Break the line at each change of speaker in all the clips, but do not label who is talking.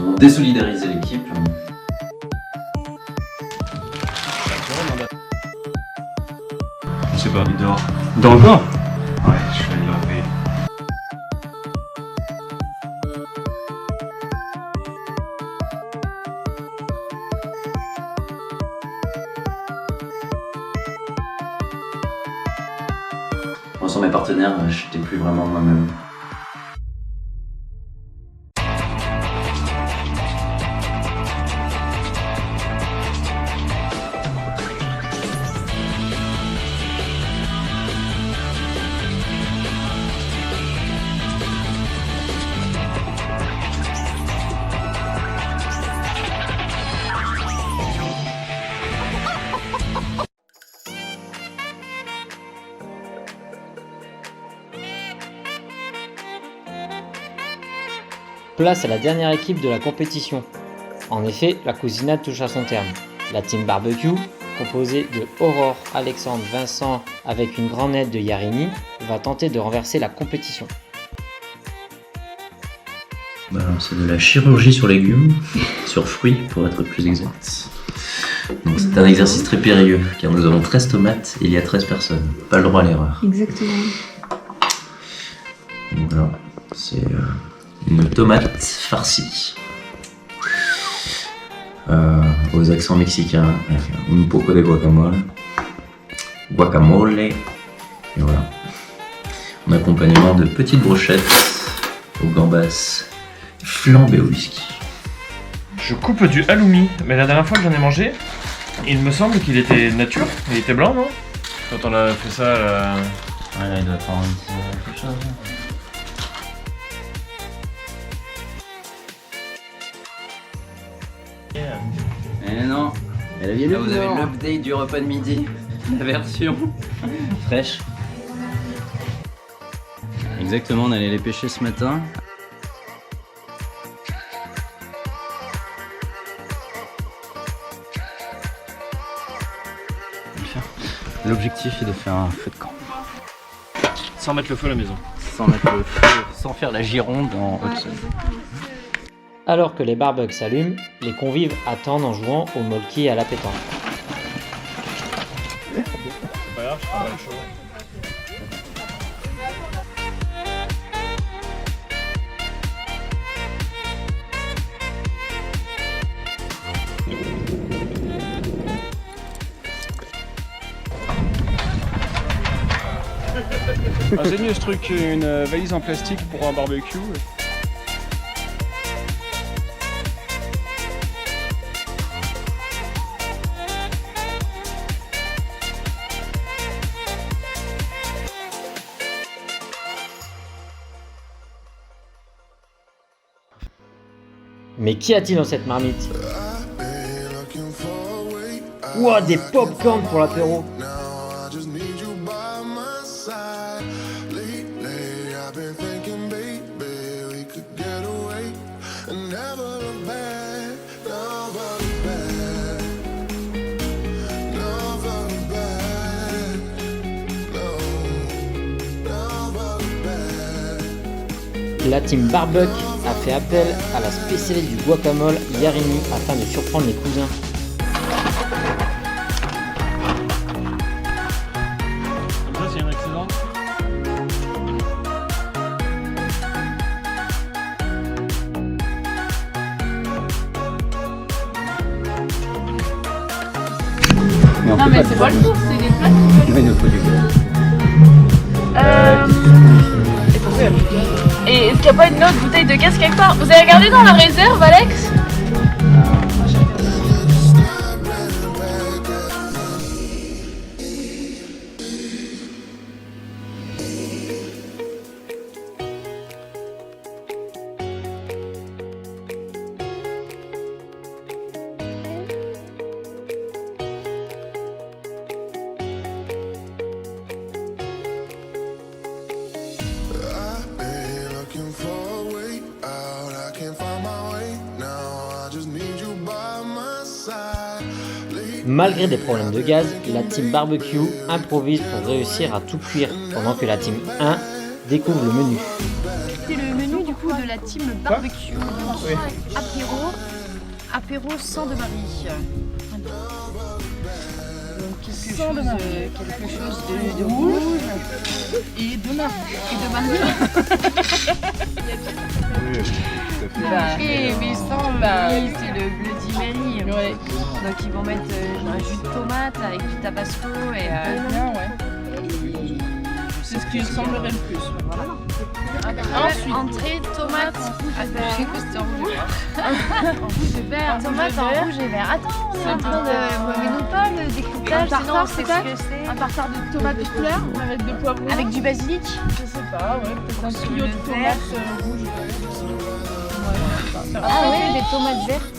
ont désolidarisé l'équipe.
Je sais pas, il dort.
Dans le corps.
Ouais, je vais le réveiller.
Moi, sans mes partenaires, j'étais plus vraiment moi-même.
Place à la dernière équipe de la compétition. En effet, la cousinade touche à son terme. La team barbecue, composée de Aurore, Alexandre, Vincent avec une grande aide de Yarini, va tenter de renverser la compétition.
C'est de la chirurgie sur légumes, sur fruits pour être plus exact. Donc c'est un exercice très périlleux car nous avons 13 tomates et il y a 13 personnes. Pas le droit à l'erreur.
Exactement.
Donc voilà, c'est une tomate farcie. Aux accents mexicains, un poco de guacamole. Guacamole. Et voilà. En accompagnement de petites brochettes aux gambas flambées au whisky.
Je coupe du halloumi, mais la dernière fois que j'en ai mangé, il me semble qu'il était nature. Il était blanc, non? Quand on a fait ça à la...
Ouais, là, il doit faire un petit quelque chose. Eh non, elle vient. Là, vous avez l'update du repas de midi, la version fraîche. Exactement, on allait les pêcher ce matin. L'objectif est de faire un feu de camp.
Sans mettre le feu à la maison.
Sans mettre le feu, sans faire la gironde en Haute-Saône.
Alors que les barbecues s'allument, les convives attendent en jouant au molki et à la pétanque.
C'est pas grave, je travaille chaud.
Ah, c'est mieux ce truc, une valise en plastique pour un barbecue.
Mais qu'y a-t-il dans cette marmite? Ouah, des pop-corn pour l'apéro! La team barbecue a fait appel à la spécialiste du guacamole Yarini afin de surprendre les cousins.
Comme ça, s'il y a un accident.
Non mais c'est pas le tour, c'est des plats qui
Il nous faut du gaz.
Et pourquoi il y a plus de gaz? Et est-ce qu'il n'y a pas une autre bouteille de gaz quelque part? Vous avez regardé dans la réserve, Alex?
Malgré des problèmes de gaz, la team barbecue improvise pour réussir à tout cuire, pendant que la team 1 découvre le menu.
C'est le menu du coup de
la team barbecue. Apéro sang de Marie. Donc quelque chose de rouge et de Marie. Mais sans Marie, c'est le Bloody Mary. Ouais. Donc ils vont mettre un jus de tomate avec du tabasco et
C'est ce qui ressemblerait le plus.
voilà.
Ensuite.
Entrée, tomate, rouge et vert. Tomate en rouge et vert. Attends, on est en train de... Mais non pas le découpage, sinon on sait ce que c'est.
Un tartare de tomates de couleur avec de poivrons.
Avec du basilic.
Je sais pas, ouais. Peut-être un trio de tomates rouges.
Ah ouais, des tomates vertes.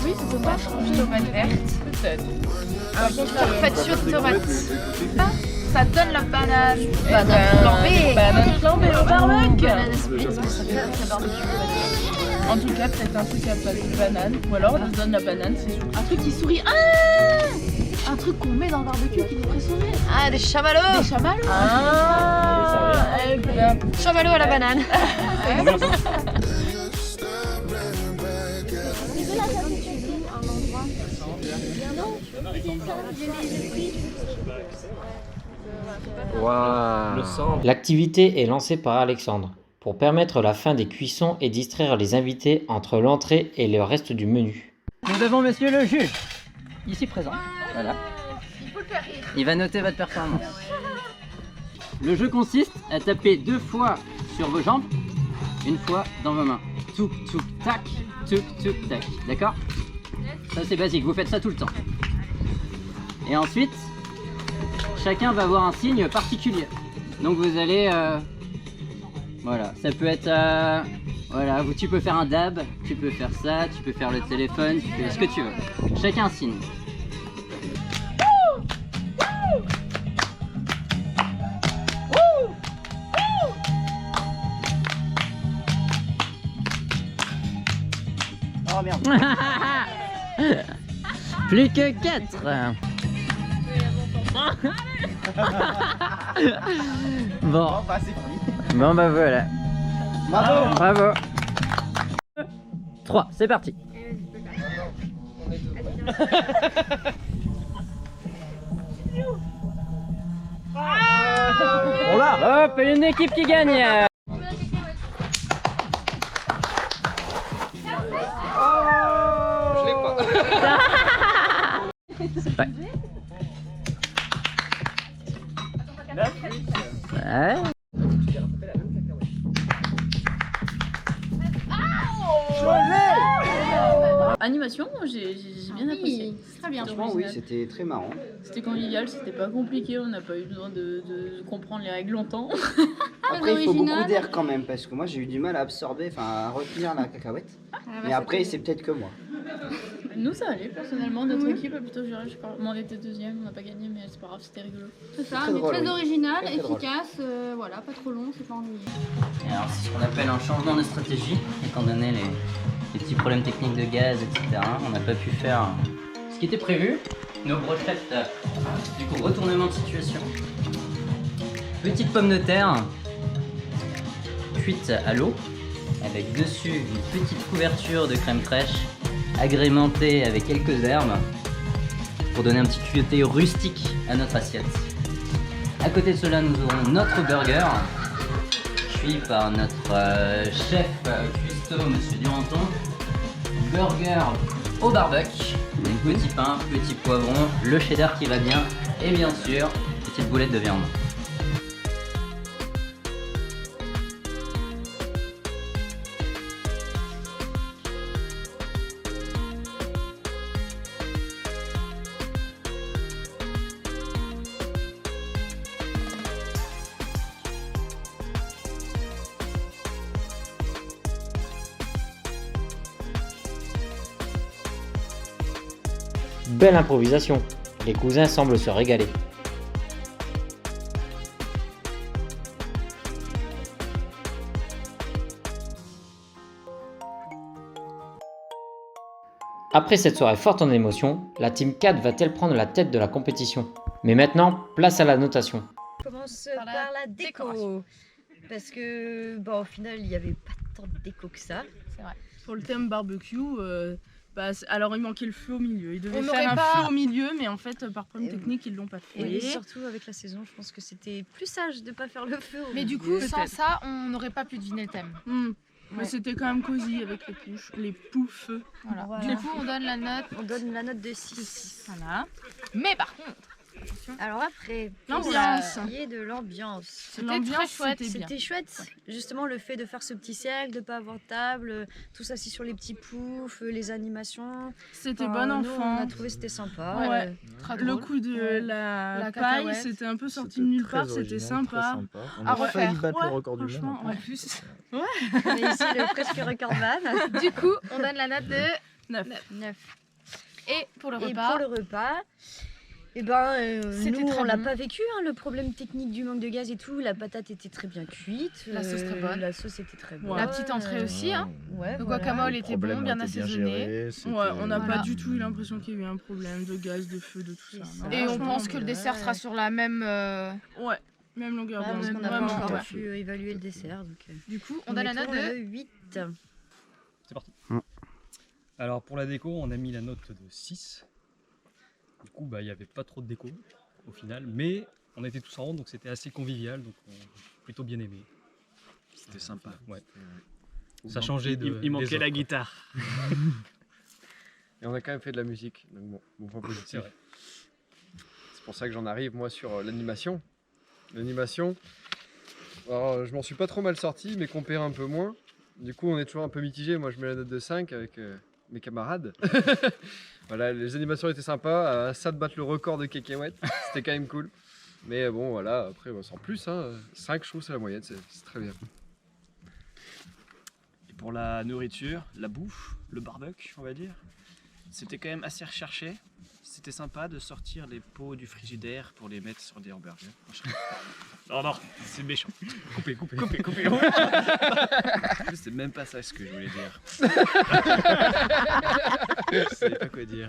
Oui, c'est tomate.
Tomates vertes.
Peut-être.
Parfature de tomates.
Ça donne la banane.
Banane flambée.
Banane flambée au barbecue.
Banane split, ça fait un barbecue.
En tout cas, peut-être un truc à base de banane. Ou alors, on nous donne la banane, c'est sûr.
Un truc qui sourit. Ah, un truc qu'on met dans le barbecue qui nous ferait sourire. Ah, des chamallows. Des chamallows. Chamallows à la banane.
L'activité est lancée par Alexandre pour permettre la fin des cuissons et distraire les invités entre l'entrée et le reste du menu.
Nous avons monsieur le juge, ici présent. Voilà. Il va noter votre performance. Le jeu consiste à taper 2 fois sur vos jambes, 1 fois dans vos mains. Touk, touk, tac, touk, touk, tac. D'accord? Ça c'est basique, vous faites ça tout le temps. Et ensuite, chacun va avoir un signe particulier. Donc vous allez... voilà, ça peut être... voilà, tu peux faire un dab, tu peux faire ça, tu peux faire le téléphone, tu fais ce que tu veux. Chacun un signe. Oh merde. Plus que 4. Bon. Bon bah voilà. Bravo. Bravo. 3, c'est parti. Hop, une équipe qui gagne. Ouais. Ouais.
Animation, j'ai bien apprécié.
Très bien.
Franchement, oui, c'était très marrant.
C'était convivial, c'était pas compliqué, on n'a pas eu besoin de comprendre les règles longtemps.
Après, il faut beaucoup d'air quand même, parce que moi j'ai eu du mal à absorber, enfin à retenir la cacahuète. Mais après, c'est peut-être que moi.
Nous, ça allait, personnellement, notre équipe a plutôt géré. Je crois. Moi, on était deuxième, on n'a pas gagné, mais c'est pas grave, c'était rigolo.
C'est ça,
Très
mais
drôle,
très
oui.
original,
Très, très drôle.
efficace, voilà, pas trop long, c'est pas ennuyeux.
Et alors c'est ce qu'on appelle un changement de stratégie, étant donné les petits problèmes techniques de gaz, etc. On n'a pas pu faire ce qui était prévu. Nos brochettes, du coup, retournement de situation. Petite pomme de terre, cuite à l'eau, avec dessus une petite couverture de crème fraîche, agrémentée avec quelques herbes, pour donner un petit côté rustique à notre assiette. À côté de cela, nous aurons notre burger, cuit par notre chef cuistot, monsieur Duranton. Burger au barbecue, petit pain, petit poivron, le cheddar qui va bien, et bien sûr, petite boulette de viande.
Belle improvisation, les cousins semblent se régaler. Après cette soirée forte en émotions, la Team 4 va-t-elle prendre la tête de la compétition? Mais maintenant, place à la notation.
On commence par la déco. Parce que, bon, au final, il n'y avait pas
tant de déco que ça.
C'est vrai.
Pour le thème barbecue, alors il manquait le feu au milieu. Ils devaient
On
faire
n'aurait
un
pas-
feu au milieu, mais en fait, par problème technique, ils l'ont pas fait.
Et surtout avec la saison, je pense que c'était plus sage de pas faire le feu.
Mais du coup, sans ça, on n'aurait pas pu deviner le thème.
Mais c'était quand même cosy avec les poufs.
Voilà.
Voilà.
Du coup, on donne la note
de 6.
Voilà. Mais par contre,
Alors après,
L'ambiance.
pour ce qui est de l'ambiance.
c'était très chouette.
C'était chouette. Justement, le fait de faire ce petit cercle, de pas avoir de table, tous assis sur les petits poufs, les animations.
C'était
Enfin,
bon
nous,
enfant.
On a trouvé c'était sympa.
Ouais.
Très
Le
drôle.
coup de la
La
paille,
cacahuète.
c'était un peu sorti de nulle part, c'était sympa.
On
À
a failli
refaire.
battre le record du
Franchement,
monde.
en plus.
On est ici le presque recordman.
Du coup, on donne la note de
9.
9.
Et pour le
Et
repas,
pour le repas, eh ben,
C'était
nous,
très
on l'a
bon.
pas vécu, hein, le problème technique du manque de gaz et tout. La patate était très bien cuite.
La sauce très bonne.
La sauce était très bonne.
la petite entrée aussi, hein.
Ouais,
Le
voilà.
guacamole était bon, bien assaisonné.
Ouais, on n'a
Voilà.
pas du tout eu l'impression qu'il y a eu un problème de gaz, de feu, de tout ça. Non,
Et on
franchement,
pense que le dessert sera sur la même.
Ouais, même longueur
Ah, parce
d'onde.
qu'on n'a pas
Vraiment,
encore
ouais.
pu évaluer le dessert. Donc,
Du coup, on donne la note de
8.
C'est parti. Alors pour la déco, on a mis la note de 6. Du coup, il n'y avait pas trop de déco au final, mais on était tous en rond, donc c'était assez convivial, donc on a plutôt bien aimé. C'était sympa, ouais. Ça changeait de.
Il manquait
des
la
autres,
guitare. Et on a quand même fait de la musique, donc bon point
C'est
positif.
vrai.
C'est pour ça que j'en arrive moi sur l'animation. L'animation, alors je m'en suis pas trop mal sorti, mais compère un peu moins. Du coup on est toujours un peu mitigé, moi je mets la note de 5 avec mes camarades. Voilà, les animations étaient sympas, ça de battre le record de cacahuètes, c'était quand même cool. Mais bon voilà, après sans plus, hein, 5 je trouve c'est la moyenne, c'est très bien.
Et pour la nourriture, la bouffe, le barbecue, on va dire, c'était quand même assez recherché. C'était sympa de sortir les pots du frigidaire pour les mettre sur des hamburgers. Non, non, c'est méchant. Coupez. C'est même pas ça ce que je voulais dire. Je savais pas quoi dire.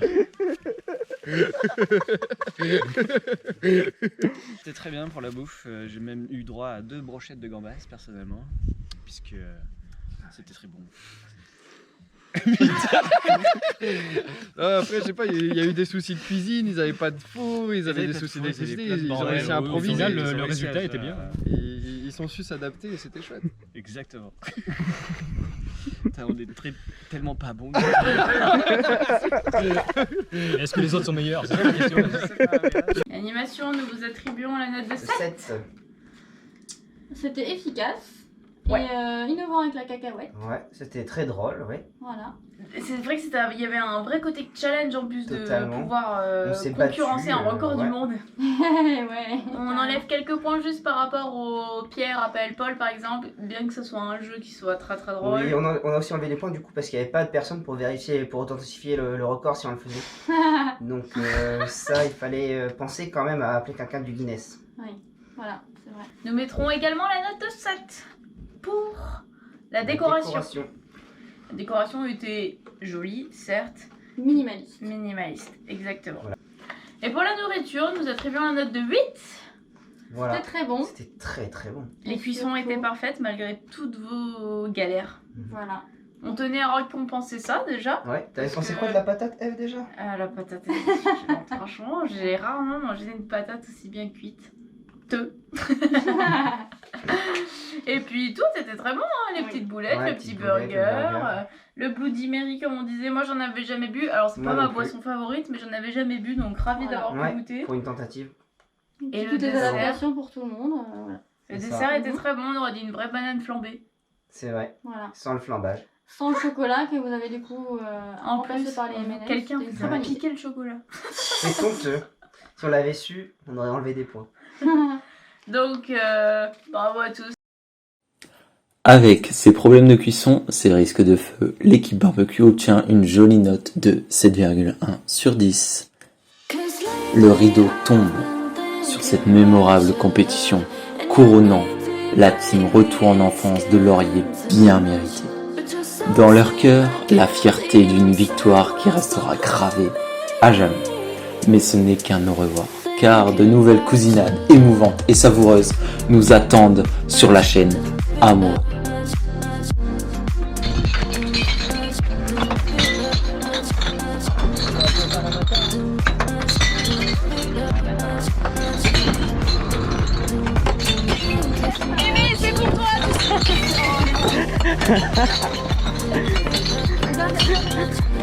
C'était très bien pour la bouffe. J'ai même eu droit à 2 brochettes de gambas personnellement, puisque c'était très bon.
Après je sais pas, il y a eu des soucis de cuisine, ils avaient pas de four, ils avaient des soucis d'électricité, ils ont réussi à improviser.
Au final,
ils ont
le
réussi
résultat
à-
était bien.
Ils sont su s'adapter et c'était chouette.
Exactement. Putain, on est tellement pas bons.
Est-ce que les autres sont meilleurs? C'est ça la question.
L'animation, nous vous attribuons la note de 7. C'était efficace.
Ouais.
Et innovant avec la cacahuète.
Ouais, c'était très drôle, ouais.
Voilà. C'est vrai qu'il y avait un vrai côté challenge en plus
Totalement.
de pouvoir
On s'est
concurrencer
battu,
un record
ouais.
du monde. Ouais. On enlève quelques points juste par rapport aux pierres à Paul par exemple, bien que ce soit un jeu qui soit très très drôle.
Oui, on a aussi enlevé des points du coup parce qu'il n'y avait pas de personne pour vérifier, pour authentifier le record si on le faisait. Donc ça, il fallait penser quand même à appeler quelqu'un du Guinness.
Oui, voilà, c'est vrai. Nous mettrons également la note de 7 pour la décoration. La décoration était jolie, certes. Minimaliste. Minimaliste, exactement.
Voilà.
Et pour la nourriture, nous attribuons la note de 8.
Voilà.
C'était très bon.
C'était très très bon.
Les cuissons étaient parfaites malgré toutes vos galères.
Voilà.
On tenait à récompenser ça déjà.
Ouais, t'avais
Parce
pensé
que-
quoi de la patate Eve déjà
La patate était excellente. Franchement, j'ai rarement mangé une patate aussi bien cuite. Et puis tout était très bon, hein, les petites boulettes,
Ouais,
le petit
petites boulettes,
burger,
le burger.
le Bloody Mary comme on disait. Moi j'en avais jamais bu, alors c'est
Moi
pas ma
non plus.
boisson favorite, mais j'en avais jamais bu, donc ravi d'avoir pu
Ouais,
goûter.
pour une tentative.
Et le
Toutes les
dessert,
adaptations pour tout le monde. Voilà.
le
C'est
dessert
ça.
était très bon, on aurait dit une vraie banane flambée.
C'est vrai.
Voilà.
Sans le flambage.
Sans le chocolat que vous avez du coup
En
remplacé
plus,
par les M&M's.
quelqu'un
C'était une
vous
très
a
bonne idée.
piqué le chocolat.
C'est honteux. Si on l'avait su, on aurait enlevé des points.
Donc bravo à tous.
Avec ses problèmes de cuisson, ses risques de feu, l'équipe barbecue obtient une jolie note de 7,1 sur 10. Le rideau tombe sur cette mémorable compétition, couronnant la team Retour en enfance de Laurier bien méritée. Dans leur cœur, la fierté d'une victoire qui restera gravée à jamais. Mais ce n'est qu'un au revoir, car de nouvelles cousinades émouvantes et savoureuses nous attendent sur la chaîne Amour.
Regarde.